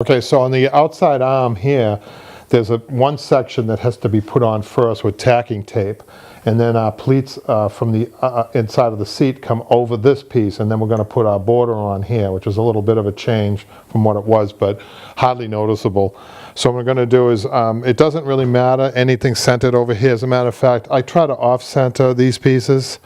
Okay, so on the outside arm here, there's one section that has to be put on first with tacking tape, and then our pleats from the inside of the seat come over this piece, and then we're going to put our border on here, which is a little bit of a change from what it was, but hardly noticeable. So what we're going to do is, it doesn't really matter anything centered over here. As a matter of fact, I try to off-center these pieces.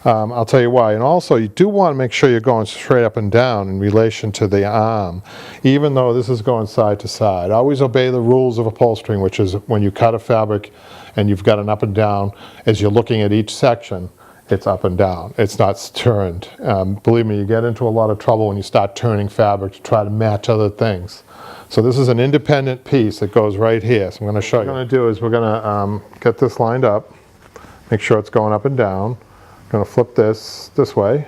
I'll tell you why. And also, you do want to make sure you're going straight up and down in relation to the arm, even though this is going side to side. Always obey the rules of upholstering, which is when you cut a fabric and you've got an up and down, as you're looking at each section, it's up and down. It's not turned. Believe me, you get into a lot of trouble when you start turning fabric to try to match other things. So this is an independent piece that goes right here. So I'm going to show you. What we're going to do is we're going to get this lined up, make sure it's going up and down. Going to flip this way.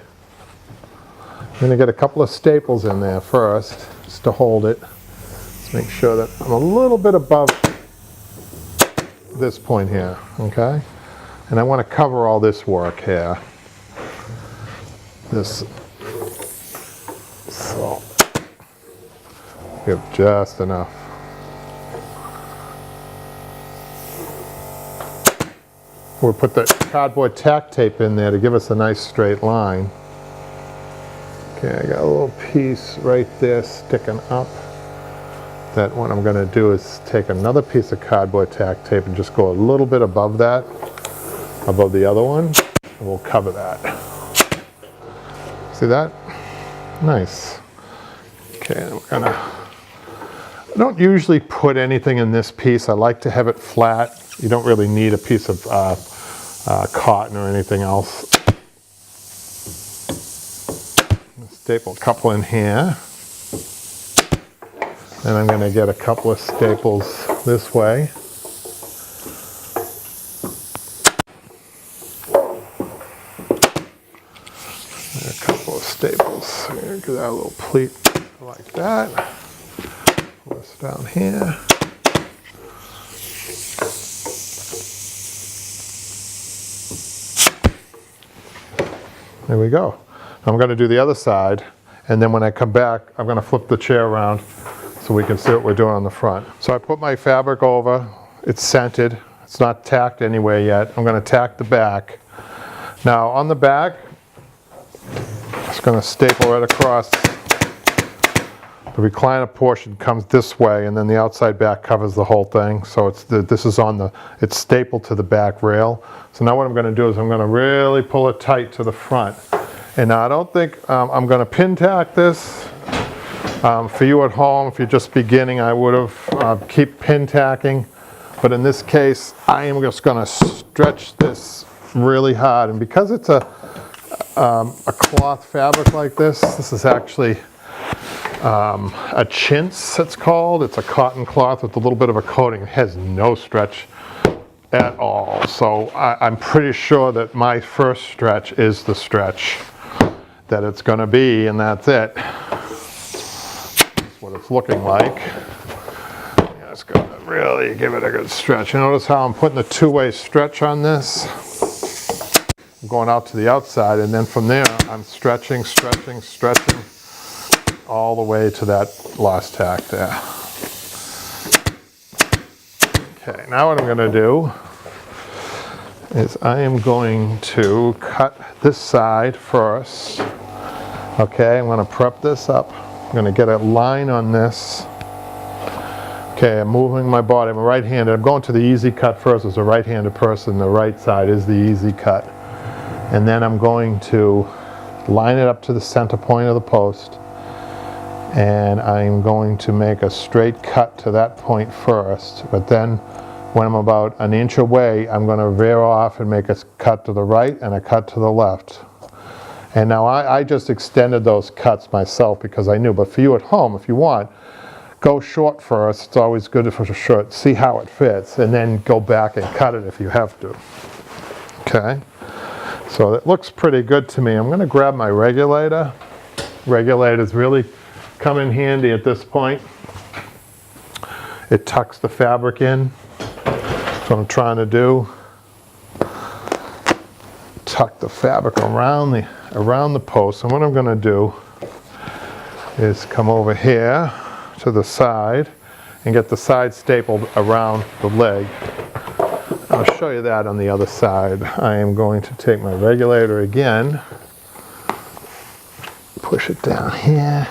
I'm going to get a couple of staples in there first, just to hold it. Let's make sure that I'm a little bit above this point here, okay? And I want to cover all this work here. So give just enough. We'll put the cardboard tack tape in there to give us a nice straight line. Okay, I got a little piece right there sticking up. That what I'm going to do is take another piece of cardboard tack tape and just go a little bit above that, above the other one, and we'll cover that. See that? Nice. Okay, and we're gonna, I don't usually put anything in this piece. I like to have it flat. You don't really need a piece of cotton or anything else. Staple a couple in here. And I'm going to get a couple of staples this way. And a couple of staples. Get our little pleat like that. Put this down here. There we go. I'm going to do the other side, and then when I come back, I'm going to flip the chair around so we can see what we're doing on the front. So I put my fabric over. It's scented. It's not tacked anywhere yet. I'm going to tack the back. Now on the back, I'm just going to staple right across. The recliner portion comes this way, and then the outside back covers the whole thing. So it's stapled to the back rail. So now what I'm going to do is I'm going to really pull it tight to the front. And now I don't think I'm going to pin tack this. For you at home, if you're just beginning, I would have keep pin tacking. But in this case, I am just going to stretch this really hard. And because it's a cloth fabric like this is actually a chintz, it's called. It's a cotton cloth with a little bit of a coating. It has no stretch at all. So I'm pretty sure that my first stretch is the stretch that it's going to be, and that's it. That's what it's looking like. Just going to really give it a good stretch. You notice how I'm putting the two-way stretch on this? I'm going out to the outside, and then from there I'm stretching all the way to that last tack there. Okay, now what I'm going to do is I am going to cut this side first. Okay, I'm going to prep this up. I'm going to get a line on this. Okay, I'm moving my body. I'm right-handed. I'm going to the easy cut first. As a right-handed person, the right side is the easy cut. And then I'm going to line it up to the center point of the post. And I'm going to make a straight cut to that point first. But then when I'm about an inch away, I'm going to veer off and make a cut to the right and a cut to the left. And now I just extended those cuts myself because I knew. But for you at home, if you want, go short first. It's always good for short. See how it fits, and then go back and cut it if you have to. Okay. So it looks pretty good to me. I'm going to grab my regulator. Regulators really come in handy at this point. It tucks the fabric in. That's what I'm trying to do. Tuck the fabric around the post. And what I'm going to do is come over here to the side and get the side stapled around the leg. I'll show you that on the other side. I am going to take my regulator again, push it down here,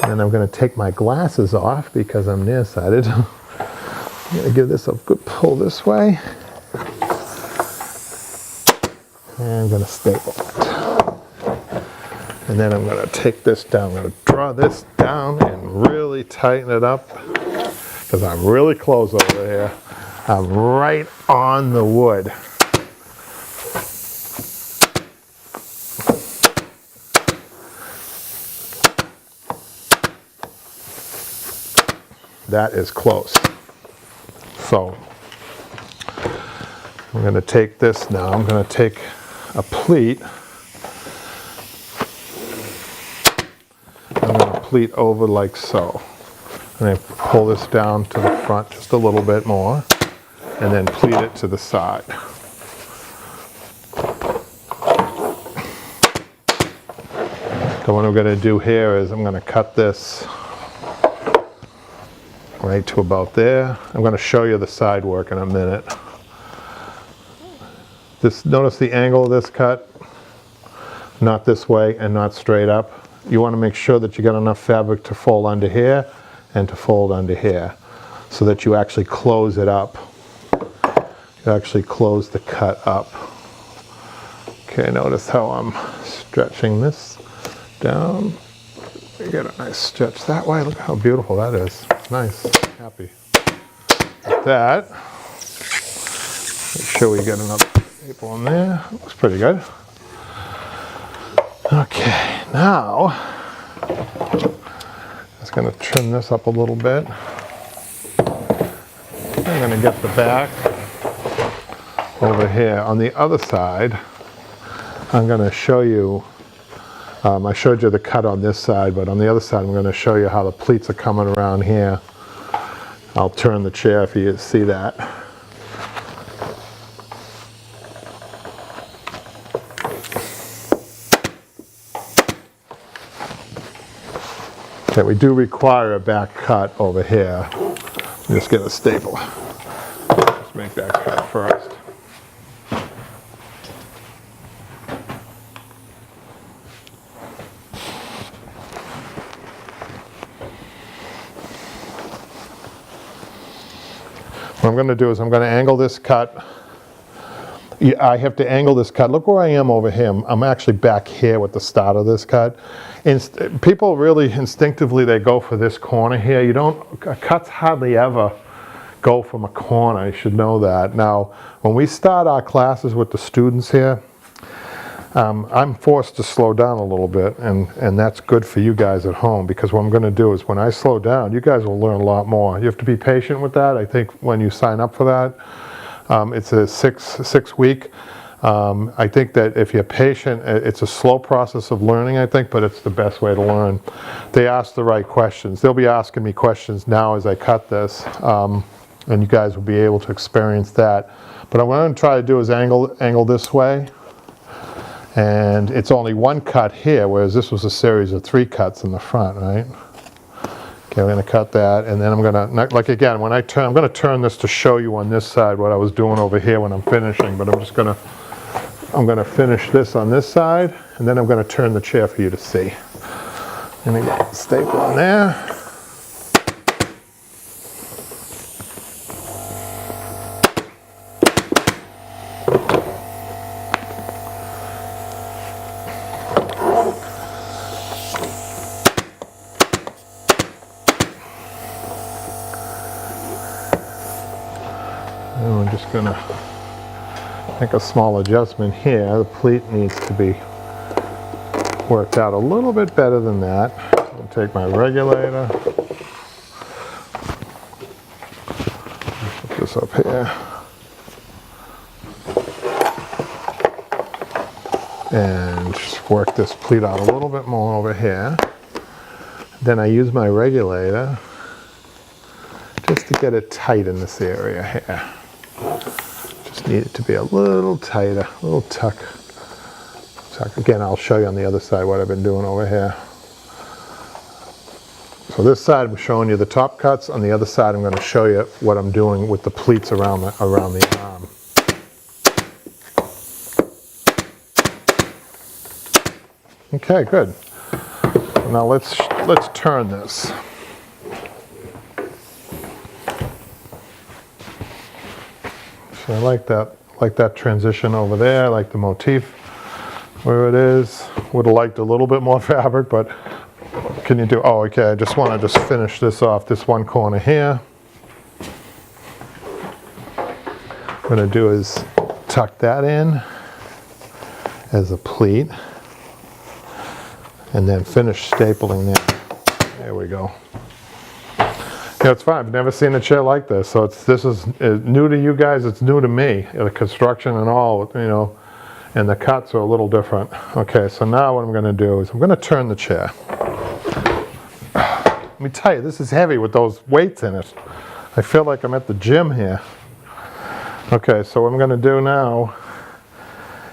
and I'm going to take my glasses off because I'm nearsighted. I'm going to give this a good pull this way, and I'm going to staple it. And then I'm going to take this down. I'm going to draw this down and really tighten it up because I'm really close over here. I'm right on the wood. That is close. So I'm going to take this now. I'm going to take a pleat. I'm going to pleat over like so. And then pull this down to the front just a little bit more. And then pleat it to the side. So what I'm going to do here is I'm going to cut this right to about there. I'm going to show you the side work in a minute. Notice the angle of this cut, not this way and not straight up. You want to make sure that you got enough fabric to fold under here and to fold under here so that you actually close it up. You actually close the cut up. Okay, notice how I'm stretching this down. You get a nice stretch that way. Look how beautiful that is. Nice. Happy with that. Make sure we get enough staple in there. Looks pretty good. Okay, now I'm just going to trim this up a little bit. I'm going to get the back over here. On the other side, I'm going to show you, I showed you the cut on this side, but on the other side I'm going to show you how the pleats are coming around here. I'll turn the chair for you to see that. Okay, we do require a back cut over here. Just get a staple. Let's make that cut first. What I'm going to do is I'm going to angle this cut. I have to angle this cut. Look where I am over here. I'm actually back here with the start of this cut. People really instinctively, they go for this corner here. Cuts hardly ever go from a corner. You should know that. Now, when we start our classes with the students here, I'm forced to slow down a little bit, and that's good for you guys at home, because what I'm going to do is when I slow down, you guys will learn a lot more. You have to be patient with that. I think when you sign up for that, it's a six week. I think that if you're patient, it's a slow process of learning, I think, but it's the best way to learn. They ask the right questions. They'll be asking me questions now as I cut this, and you guys will be able to experience that. But what I'm going to try to do is angle this way. And it's only one cut here, whereas this was a series of 3 cuts in the front, right? Okay, we're going to cut that, and then I'm going to, like again, when I turn, I'm going to turn this to show you on this side what I was doing over here when I'm finishing, but I'm going to finish this on this side, and then I'm going to turn the chair for you to see. And I get the staple in there. And we're just going to make a small adjustment here. The pleat needs to be worked out a little bit better than that. I'll take my regulator, put this up here, and just work this pleat out a little bit more over here. Then I use my regulator just to get it tight in this area here. Just need it to be a little tighter, a little tuck. Again, I'll show you on the other side what I've been doing over here. So this side I'm showing you the top cuts. On the other side I'm going to show you what I'm doing with the pleats around the arm. Okay, good. Now let's turn this. So I like that transition over there. I like the motif where it is. Would have liked a little bit more fabric, but what can you do? Oh, okay, I just want to finish this off, this one corner here. What I'm going to do is tuck that in as a pleat and then finish stapling there. There we go. Yeah, it's fine. I've never seen a chair like this, so this is new to you guys. It's new to me. The construction and all, you know, and the cuts are a little different. Okay, so now what I'm going to do is I'm going to turn the chair. Let me tell you, this is heavy with those weights in it. I feel like I'm at the gym here. Okay, so what I'm going to do now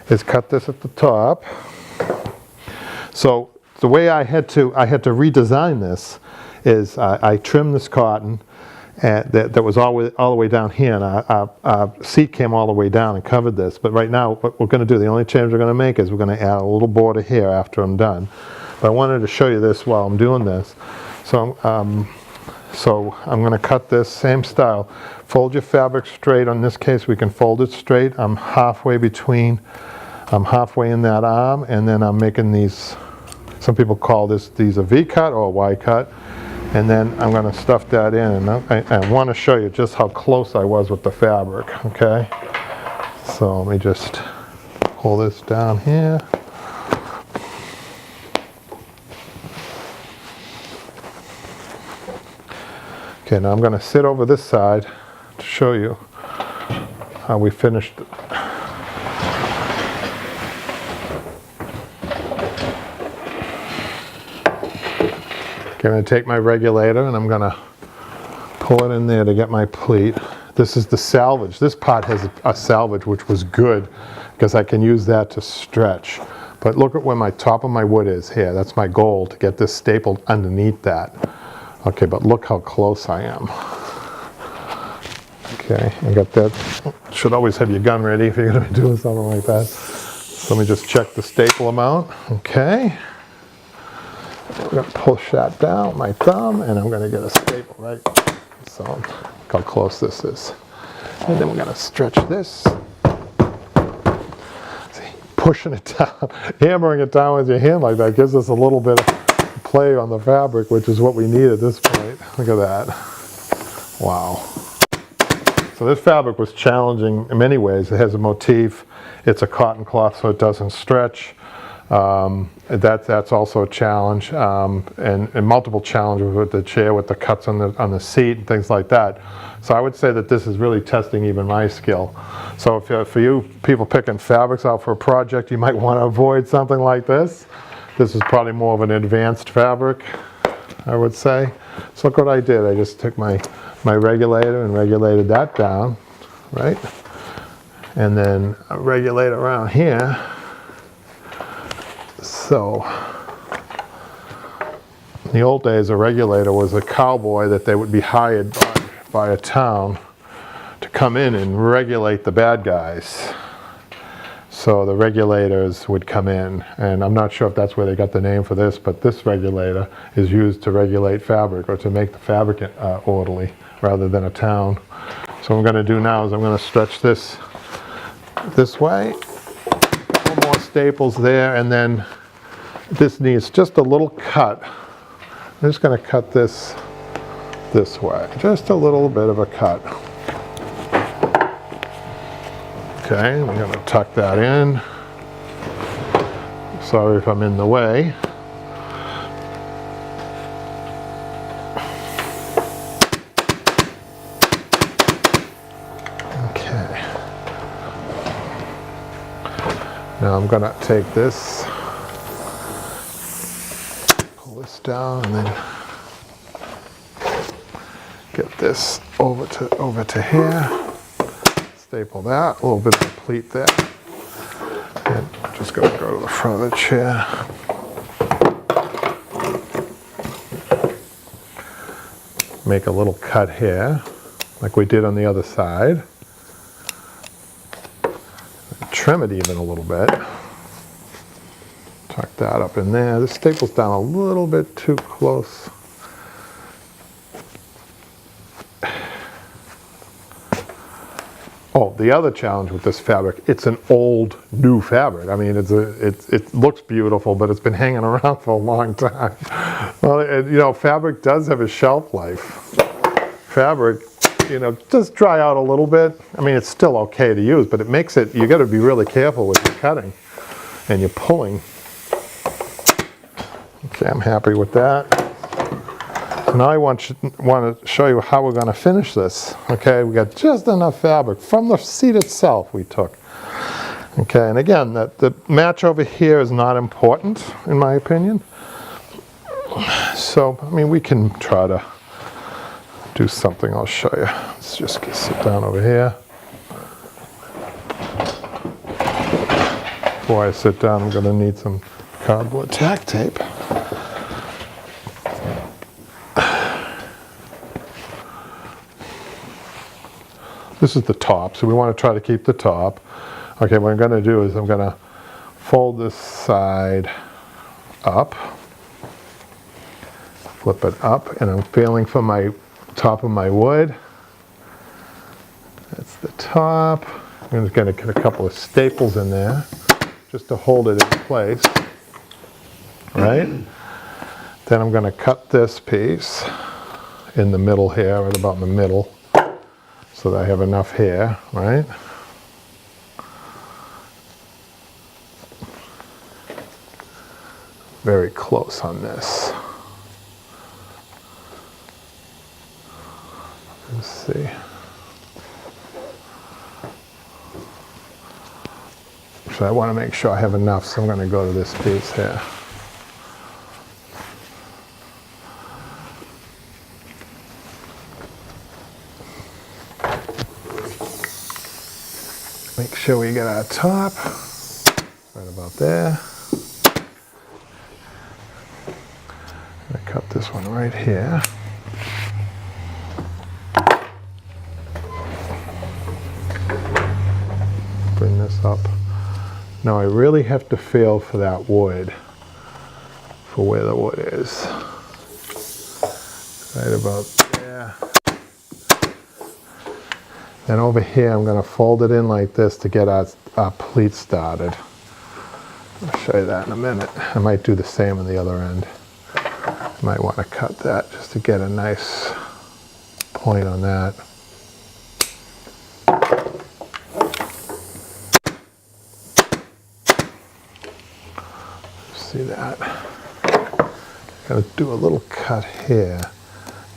is cut this at the top. So the way I had to redesign this is I trimmed this cotton that was all the way down here, and our seat came all the way down and covered this. But right now, what we're going to do, the only change we're going to make is we're going to add a little border here after I'm done. But I wanted to show you this while I'm doing this. So I'm going to cut this same style. Fold your fabric straight. In this case, we can fold it straight. I'm halfway in that arm, and then I'm making these. Some people call these a V cut or a Y cut. And then I'm going to stuff that in, and I want to show you just how close I was with the fabric, okay? So let me just pull this down here. Okay, now I'm going to sit over this side to show you how we finished it. Okay, I'm going to take my regulator and I'm going to pull it in there to get my pleat. This is the salvage. This part has a salvage, which was good because I can use that to stretch. But look at where my top of my wood is here. That's my goal, to get this stapled underneath that. Okay, but look how close I am. Okay, I got that. Should always have your gun ready if you're going to be doing something like that. So let me just check the staple amount. Okay. I'm going to push that down with my thumb, and I'm going to get a staple right. So look how close this is. And then we're going to stretch this. See, pushing it down, hammering it down with your hand like that gives us a little bit of play on the fabric, which is what we need at this point. Look at that. Wow. So this fabric was challenging in many ways. It has a motif. It's a cotton cloth, so it doesn't stretch. That's also a challenge, and multiple challenges with the chair, with the cuts on the seat and things like that. So I would say that this is really testing even my skill. So if for you people picking fabrics out for a project, you might want to avoid something like this. This is probably more of an advanced fabric, I would say. So look what I did. I just took my regulator and regulated that down, right? And then a regulator around here. So, in the old days, a regulator was a cowboy that they would be hired by a town to come in and regulate the bad guys. So the regulators would come in, and I'm not sure if that's where they got the name for this, but this regulator is used to regulate fabric, or to make the fabric orderly, rather than a town. So what I'm going to do now is I'm going to stretch this way. More staples there, and then this needs just a little cut. I'm just going to cut this way, just a little bit of a cut. Okay, I'm going to tuck that in. Sorry if I'm in the way. Now I'm going to take this, pull this down, and then get this over to here. Staple that, a little bit of a pleat there. And I'm just going to go to the front of the chair. make a little cut here, like we did on the other side. Trim it even a little bit. Tuck that up in there. This staples down a little bit too close. Oh, the other challenge with this fabric, it's an old, new fabric. I mean, it looks beautiful, but it's been hanging around for a long time. Well, you know, fabric does have a shelf life. Fabric, you know, just dry out a little bit. I mean, it's still okay to use, but it makes it, you got to be really careful with your cutting and your pulling. Okay, I'm happy with that. Now I want to show you how we're going to finish this. Okay, we got just enough fabric from the seat itself we took. Okay, and again, the match over here is not important, in my opinion. So, I mean, we can try to do something. I'll show you. Let's just sit down over here. Before I sit down, I'm going to need some cardboard tack tape. This is the top, so we want to try to keep the top. Okay, what I'm going to do is I'm going to fold this side up, flip it up, and I'm feeling for my top of my wood. That's the top. I'm just going to get a couple of staples in there just to hold it in place, right? Then I'm going to cut this piece in the middle here, right about in the middle, so that I have enough here, right? Very close on this. Let's see. So I want to make sure I have enough, so I'm going to go to this piece here. Make sure we get our top right about there. I'm going to cut this one right here. Bring this up. Now I really have to feel for that wood, for where the wood is. Right about there. Then over here, I'm going to fold it in like this to get our pleat started. I'll show you that in a minute. I might do the same on the other end. I might want to cut that just to get a nice point on that. See that? Got to do a little cut here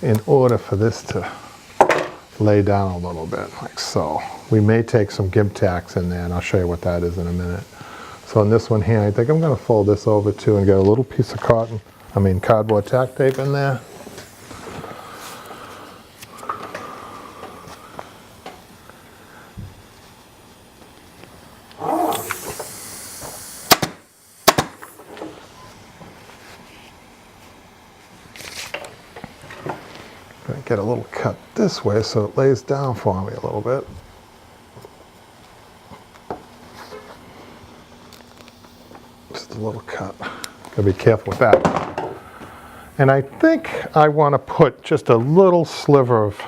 in order for this to lay down a little bit, like so. We may take some gimp tacks in there, and I'll show you what that is in a minute. So on this one here, I think I'm going to fold this over too and get a little piece of cardboard tack tape in there. Get a little cut this way so it lays down for me a little bit. Just a little cut. Gotta be careful with that. And I think I want to put just a little sliver of,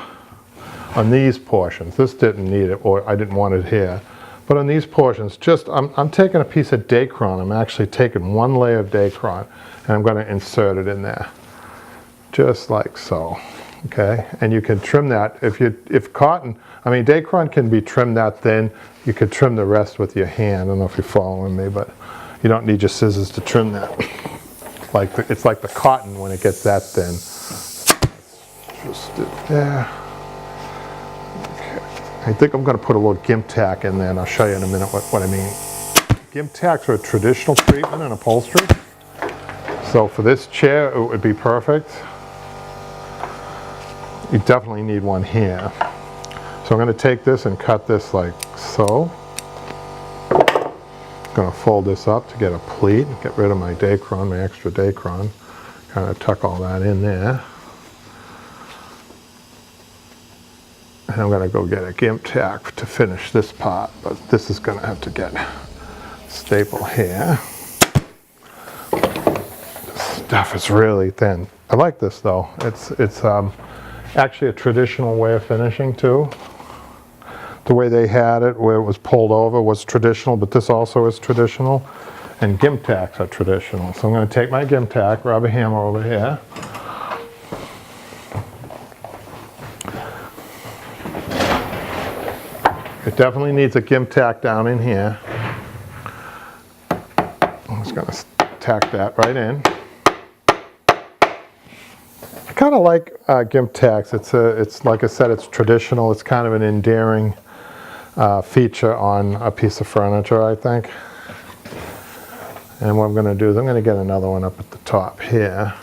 on these portions. This didn't need it, or I didn't want it here. But on these portions, just I'm taking a piece of Dacron. I'm actually taking one layer of Dacron, and I'm going to insert it in there, just like so. Okay, and you can trim that if cotton. I mean, Dacron can be trimmed that thin. You could trim the rest with your hand. I don't know if you're following me, but you don't need your scissors to trim that. It's like the cotton when it gets that thin. Just there. Okay. I think I'm going to put a little gimp tack in there, and I'll show you in a minute what I mean. Gimp tacks are a traditional treatment in upholstery. So for this chair, it would be perfect. You definitely need one here. So I'm going to take this and cut this like so. I'm going to fold this up to get a pleat, get rid of my Dacron, my extra Dacron. Kind of tuck all that in there. And I'm going to go get a gimp tack to finish this part, but this is going to have to get staple here. This stuff is really thin. I like this though. It's actually a traditional way of finishing too. The way they had it, where it was pulled over, was traditional, but this also is traditional. And gimp tacks are traditional. So I'm going to take my gimp tack, rubber hammer over here. It definitely needs a gimp tack down in here. I'm just going to tack that right in. I kind of like gimp tacks. It's like I said, it's traditional. It's kind of an endearing feature on a piece of furniture, I think. And what I'm going to do is I'm going to get another one up at the top here.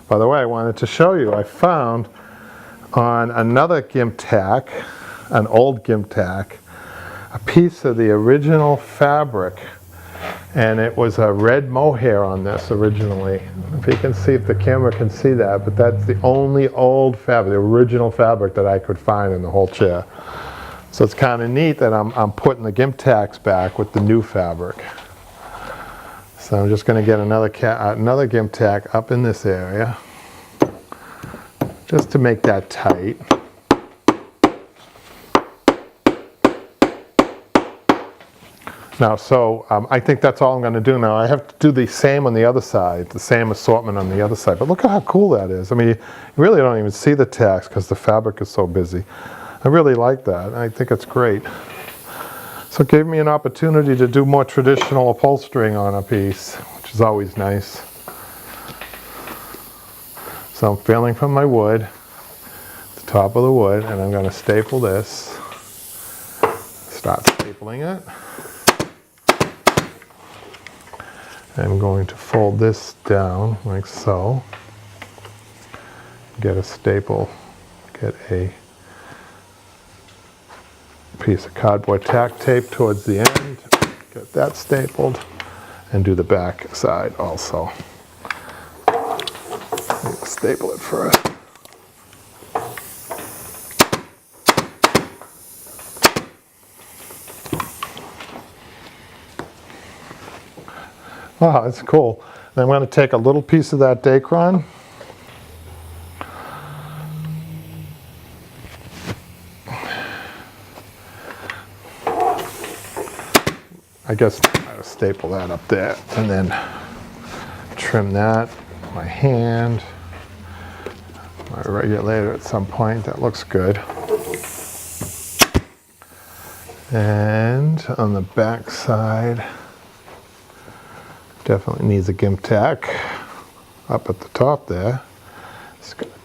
By the way, I wanted to show you, I found on another gimp tack, an old gimp tack, a piece of the original fabric. And it was a red mohair on this originally. If you can see, if the camera can see that, but that's the only old fabric, the original fabric that I could find in the whole chair. So it's kind of neat that I'm putting the gimp tacks back with the new fabric. So I'm just going to get another gimp tack up in this area, just to make that tight. Now, so I think that's all I'm going to do now. I have to do the same on the other side, the same assortment on the other side. But look at how cool that is. I mean, you really don't even see the tacks because the fabric is so busy. I really like that. I think it's great. So it gave me an opportunity to do more traditional upholstering on a piece, which is always nice. So I'm feeling from my wood, the top of the wood, and I'm going to staple this. Start stapling it. I'm going to fold this down like so. Get a staple, get a piece of cardboard tack tape towards the end, get that stapled, and do the back side also. Staple it first. Wow, that's cool. Then I'm going to take a little piece of that Dacron. I guess I'll staple that up there and then trim that with my hand. My regulator at some point, that looks good. And on the back side, definitely needs a gimp tack up at the top there.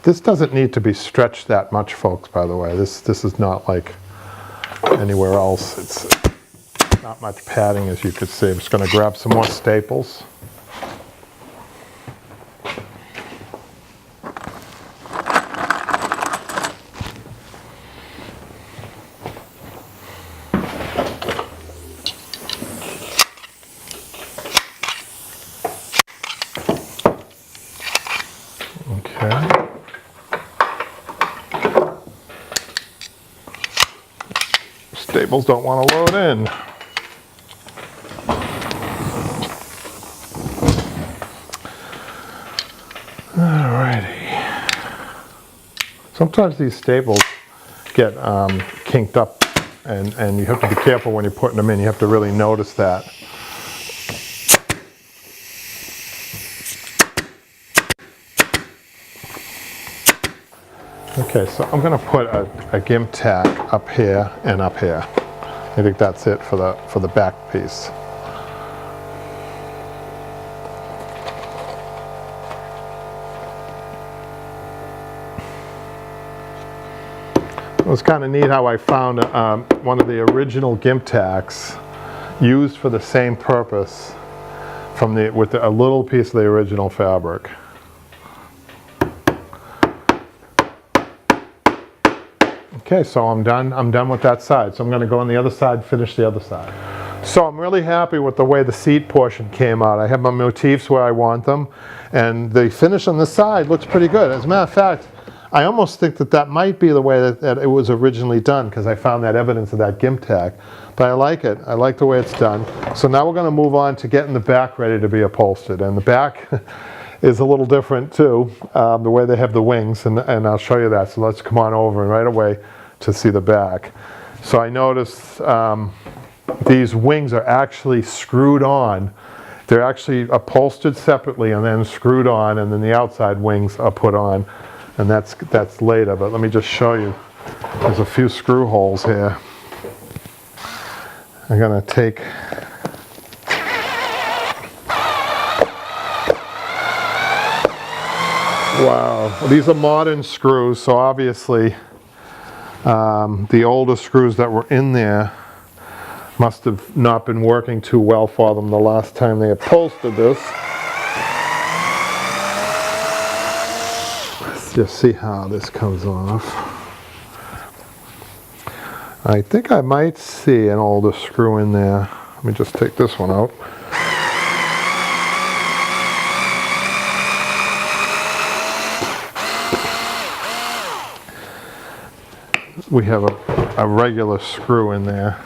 This doesn't need to be stretched that much, folks, by the way. This is not like anywhere else. It's not much padding, as you could see. I'm just going to grab some more staples. Staples don't want to load in. Alrighty. Sometimes these staples get kinked up, and you have to be careful when you're putting them in. You have to really notice that. Okay, so I'm going to put a gimp tack up here and up here. I think that's it for the back piece. It was kind of neat how I found one of the original gimp tacks used for the same purpose with a little piece of the original fabric. Okay, so I'm done with that side. So I'm going to go on the other side, finish the other side. So I'm really happy with the way the seat portion came out. I have my motifs where I want them, and the finish on the side looks pretty good. As a matter of fact, I almost think that that might be the way that it was originally done, because I found that evidence of that gimp tack. But I like it. I like the way it's done. So now we're going to move on to getting the back ready to be upholstered. And the back is a little different too, the way they have the wings, and I'll show you that. So let's come on over and right away to see the back. So I noticed these wings are actually screwed on. They're actually upholstered separately and then screwed on, and then the outside wings are put on, and that's later. But let me just show you. There's a few screw holes here. I'm going to take wow, these are modern screws, so obviously the older screws that were in there must have not been working too well for them the last time they upholstered this. Let's just see how this comes off. I think I might see an older screw in there. Let me just take this one out. We have a regular screw in there.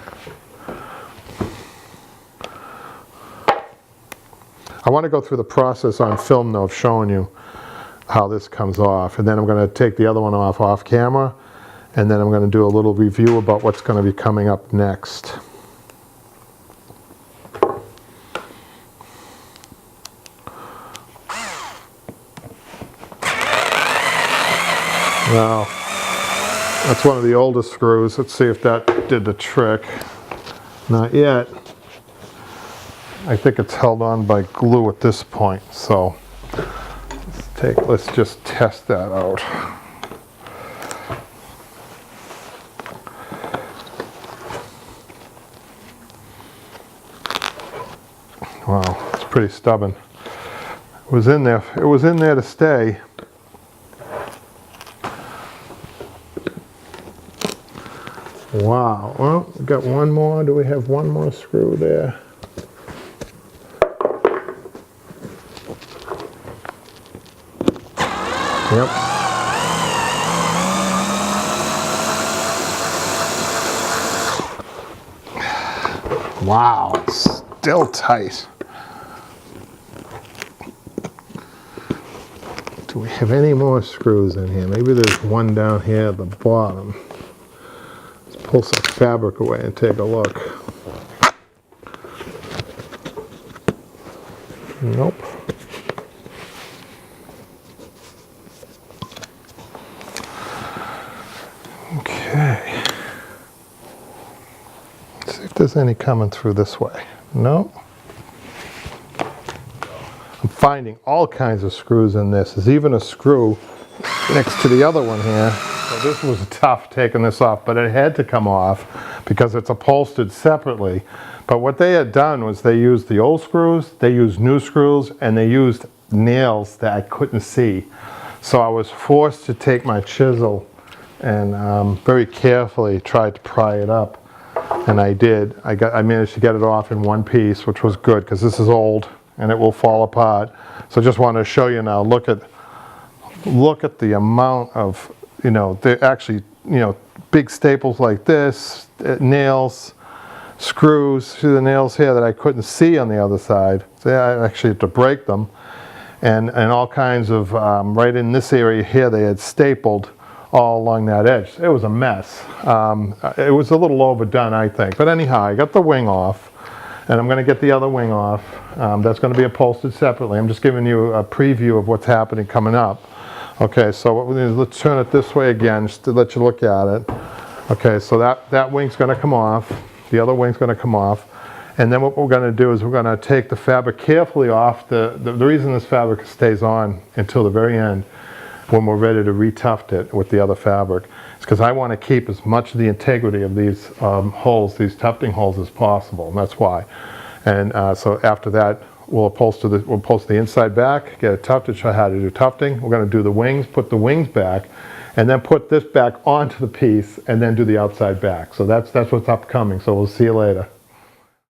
I want to go through the process on film though of showing you how this comes off, and then I'm going to take the other one off camera, and then I'm going to do a little review about what's going to be coming up next. Now, that's one of the oldest screws. Let's see if that did the trick. Not yet. I think it's held on by glue at this point, so let's just test that out. Wow, it's pretty stubborn. It was in there to stay. Wow, well, we've got one more. Do we have one more screw there? Yep. Wow, it's still tight. Do we have any more screws in here? Maybe there's one down here at the bottom. Let's pull some fabric away and take a look. Nope. Okay. Let's see if there's any coming through this way. No. I'm finding all kinds of screws in this. There's even a screw next to the other one here. So this was tough taking this off, but it had to come off because it's upholstered separately. But what they had done was they used the old screws, they used new screws, and they used nails that I couldn't see. So I was forced to take my chisel and very carefully tried to pry it up, and I did. I managed to get it off in one piece, which was good because this is old and it will fall apart. So I just want to show you now. Look at the amount of, they're actually, big staples like this, nails, screws through the nails here that I couldn't see on the other side. So I actually had to break them, and all kinds of right in this area here they had stapled all along that edge. It was a mess. It was a little overdone, I think. But anyhow, I got the wing off, and I'm going to get the other wing off. That's going to be upholstered separately. I'm just giving you a preview of what's happening coming up. Okay, so what we're going to do, let's turn it this way again, just to let you look at it. Okay, so that wing's going to come off. The other wing's going to come off. And then what we're going to do is we're going to take the fabric carefully off. The reason this fabric stays on until the very end, when we're ready to retuft it with the other fabric, is because I want to keep as much of the integrity of these holes, these tufting holes, as possible, and that's why. And so after that, we'll upholster the inside back, get it tufted, show how to do tufting. We're going to do the wings, put the wings back, and then put this back onto the piece, and then do the outside back. So that's what's upcoming. So we'll see you later.